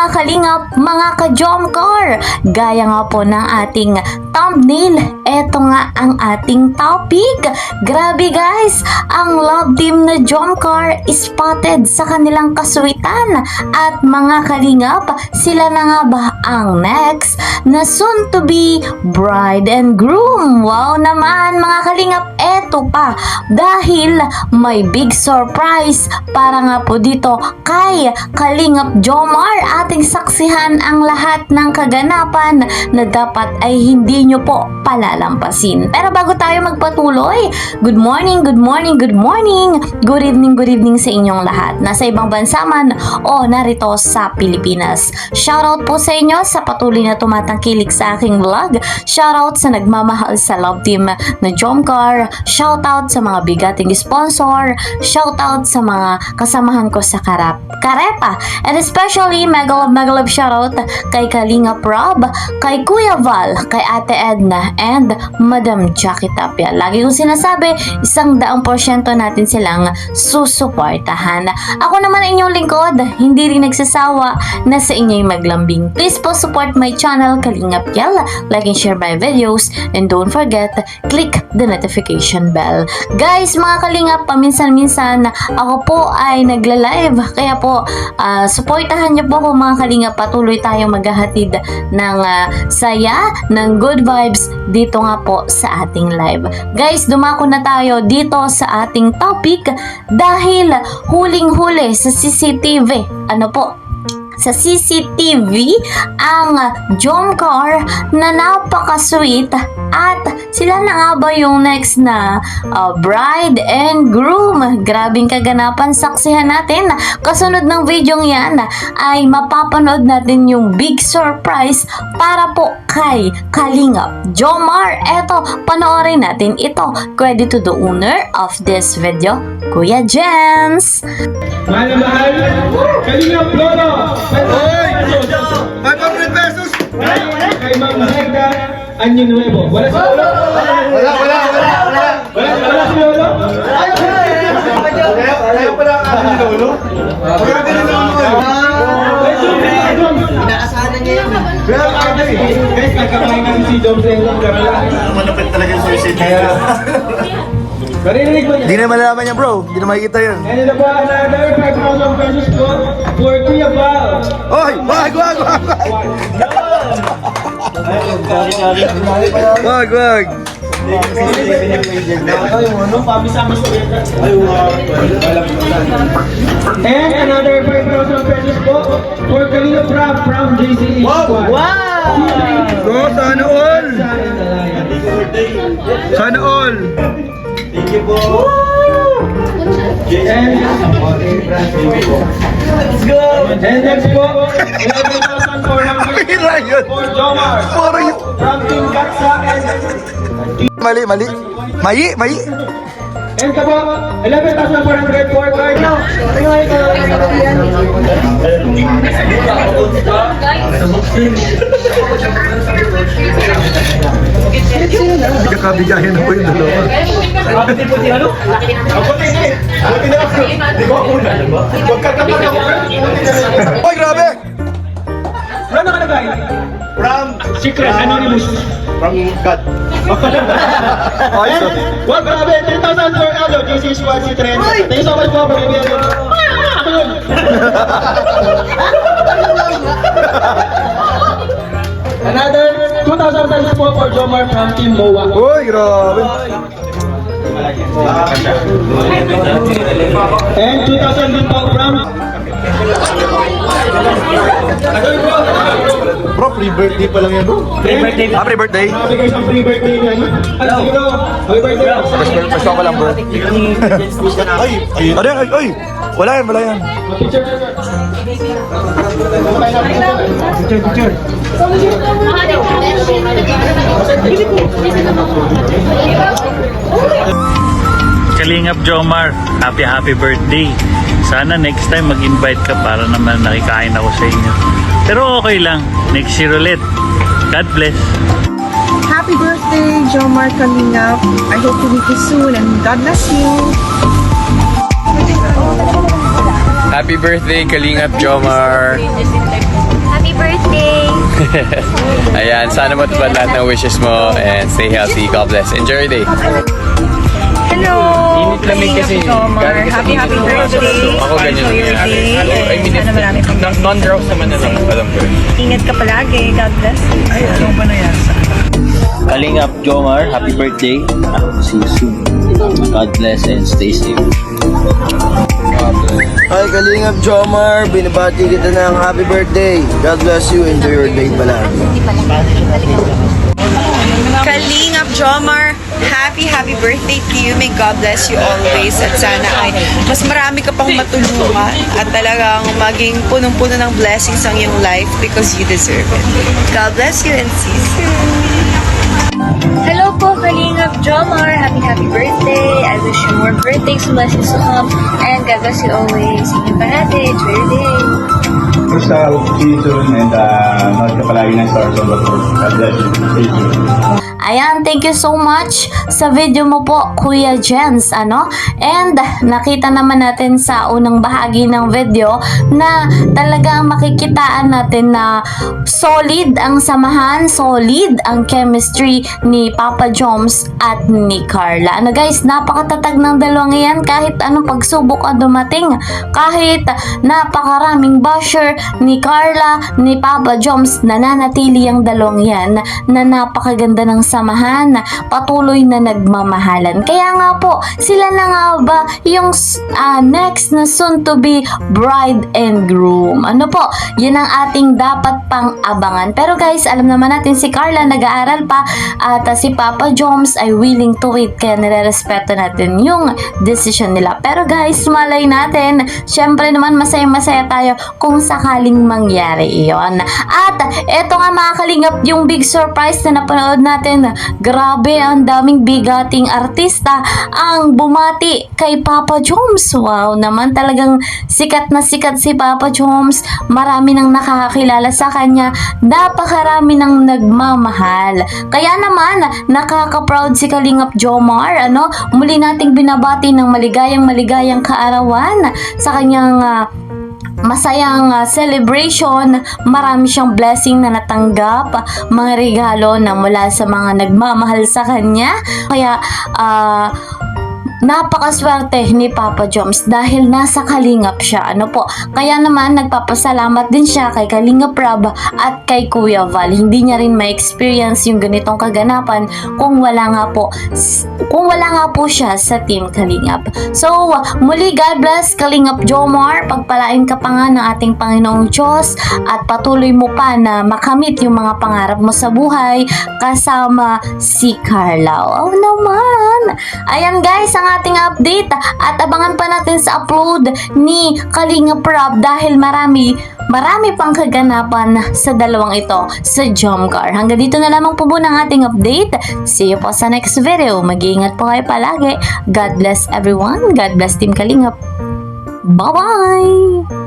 mga kalingap, mga ka-Jomcar. Gaya nga po ng ating thumbnail, eto nga ang ating topic. Grabe guys, ang love team na Jomcar spotted sa kanilang kasuitan. At mga kalingap, sila na nga ba ang next na soon to be bride and groom? Wow naman mga kalingap, eto pa. Dahil may big surprise para nga po dito kay Kalingap Jomar. Ating saksihan ang lahat ng kaganapan na dapat ay hindi nyo po palalampasin. Pero bago tayo magpatuloy, good morning, good morning, good morning, good evening sa inyong lahat. Nasa ibang bansa man o narito sa Pilipinas. Shoutout po sa inyo sa patuloy na tumatangkilik sa aking vlog. Shoutout sa nagmamahal sa love team na Jomcar. Shoutout sa mga bigating sponsor. Shoutout sa mga kasamahan ko sa Karepa. And especially mega love shoutout kay Kalingap Rob, kay Kuya Val, kay Ate Edna, and Madam Jackie Tapia. Lagi kong sinasabi, 100% natin silang susuportahan. Ako naman inyong lingkod, hindi rin nagsasawa na sa inyo'y maglambing. Please po support my channel, Kalingap Yel. Like and share my videos, and don't forget, click the notification bell. Guys, mga Kalingap, paminsan-minsan ako po ay nagla-live, kaya po suportahan niyo po ako mga Kalingap. Patuloy tayong maghahatid ng saya, ng good vibes dito nga po sa ating live. Guys, dumako na tayo dito sa ating topic dahil huling-huli sa CCTV. Sa CCTV ang Jomcar na napaka-sweet at sila na nga ba yung next na bride and groom. Grabing kaganapan, saksihan natin. Kasunod ng video yan ay mapapanood natin yung big surprise para po kay Kalingap Jomar. Eto, panoorin natin ito. Credit to the owner of this video, Kuya Jens. Mahal na mahal, Kalingap Lolo! 500 pesos! Kay Ma'am Zayda Anyo Nuevo. Wala si Lolo? Wala si Lolo? Wala ang aking lolo. Magkakaroon din Inaasahan niya yun. Guys, nagkakain kasi si Dom Zayda. Malapit talaga yung suicide. Marinig mo niya? Hindi na malalaman niya bro. Hindi na makikita yan. And ito po, another 5,000 pesos po for Kuya Val. Oy! Wag! Wag! And another 5,000 pesos po for Kalingap Rob from JCE Squad. Go! Sana all! Sana all! Thank you po. And Let's go! And next po, 11,400 Pira yun! for Jomar Parang yun! from Team Gatsa and Mali! Mayi! and ito po, 11,400 for Cardinal. Kakabigayan na po yung dalawa. Oy! Grabe! Ano nakalagay? From Secret Anonymous. God. Ayos. Well, grabe, 10,000 for Aldo, JC Squad, si Trent. Thank you so much po, baby. Another 2,000 pesos po for Jomar from Team MOA. Uy, grabe. And 2,000 din po from... Bro, free birthday pa lang yan bro. Happy birthday. Happy guys, ang free birthday niya. Hello. Happy birthday. Basta ko lang bro. Ay! Ano yan? Ay! Wala yan. Picture. Picture. Kalingap Jomar, happy birthday. Sana next time mag-invite ka para naman nakikain ako sa inyo. Pero okay lang, next year ulit. God bless. Happy birthday, Jomar Kalingap. I hope to meet you soon and God bless you. Happy birthday, Kalingap Jomar. Happy birthday! Ayan, sana matupad lahat ng wishes mo and stay healthy. God bless. Enjoy your day. Hello! Init lamig kasi. Jomar. Happy birthday! Ako ganyan. Enjoy your day. I mean, Sana marami pang non-drowse naman na lang. Alam ko. Ingat ka palagi. God bless you. Kalingap Jomar, happy birthday. I hope to see you soon. God bless and stay safe. Hi, Kalingap Jomar. Binabati kita ng happy birthday. God bless you. Enjoy your day pala. Kalingap Jomar, happy birthday to you. May God bless you always. At sana ay mas marami ka pang matulungan at talagang maging punong-puno ng blessings ang iyong life because you deserve it. God bless you and see you soon. Hello po, Kalingap Jomar. Happy birthday. I wish you more birthdays and blessings to come. And God bless you always. Ingat parate. Enjoy your day. Crystal, see you soon and nood ka palagi ng Stars on the Road. God bless you. Thank you. Ayan, thank you so much sa video mo po, Kuya Jens, ano? And nakita naman natin sa unang bahagi ng video na talagang makikitaan natin na solid ang samahan, solid ang chemistry ni Papa Joms at ni Carla. Ano guys, napakatatag ng dalawang yan kahit anong pagsubok ang dumating, kahit napakaraming basher ni Carla, ni Papa Joms, nananatili ang dalawang yan na napakaganda ng samahan, patuloy na nagmamahalan. Kaya nga po, sila na nga ba yung next na soon to be bride and groom. Ano po, yun ang ating dapat pang abangan. Pero guys, alam naman natin si Carla nag-aaral pa at si Papa Joms ay willing to wait, kaya nire-respeto natin yung decision nila. Pero guys, malay natin, syempre naman masaya-masaya tayo kung sakaling mangyari iyon. At eto nga mga kalingap, yung big surprise na napanood natin. Grabe, ang daming bigating artista ang bumati kay Papa Joms. Wow naman, talagang sikat na sikat si Papa Joms. Marami nang nakakakilala sa kanya. Napakarami nang nagmamahal. Kaya naman, nakaka-proud si Kalingap Jomar. Ano? Muli nating binabati ng maligayang kaarawan sa kanyang masayang celebration. Marami siyang blessing na natanggap, mga regalo na mula sa mga nagmamahal sa kanya. Kaya napakaswerte ni Papa Joms dahil nasa Kalingap siya. Ano po? Kaya naman nagpapasalamat din siya kay Kalingap Rob at kay Kuya Val. Hindi niya rin ma-experience yung ganitong kaganapan kung wala nga po siya sa Team Kalingap. So, muli God bless Kalingap Jomar. Pagpalain ka pa nga ng ating Panginoong Diyos at patuloy mo pa na makamit yung mga pangarap mo sa buhay kasama si Carla. Wow naman! Ayan guys, ang ating update at abangan pa natin sa upload ni Kalingap Rob dahil marami pang kaganapan sa dalawang ito sa Jomcar. Hanggang dito na lamang po muna ang ating update. See you po sa next video. Mag-iingat po kayo palagi. God bless everyone. God bless Team Kalingap. Bye-bye!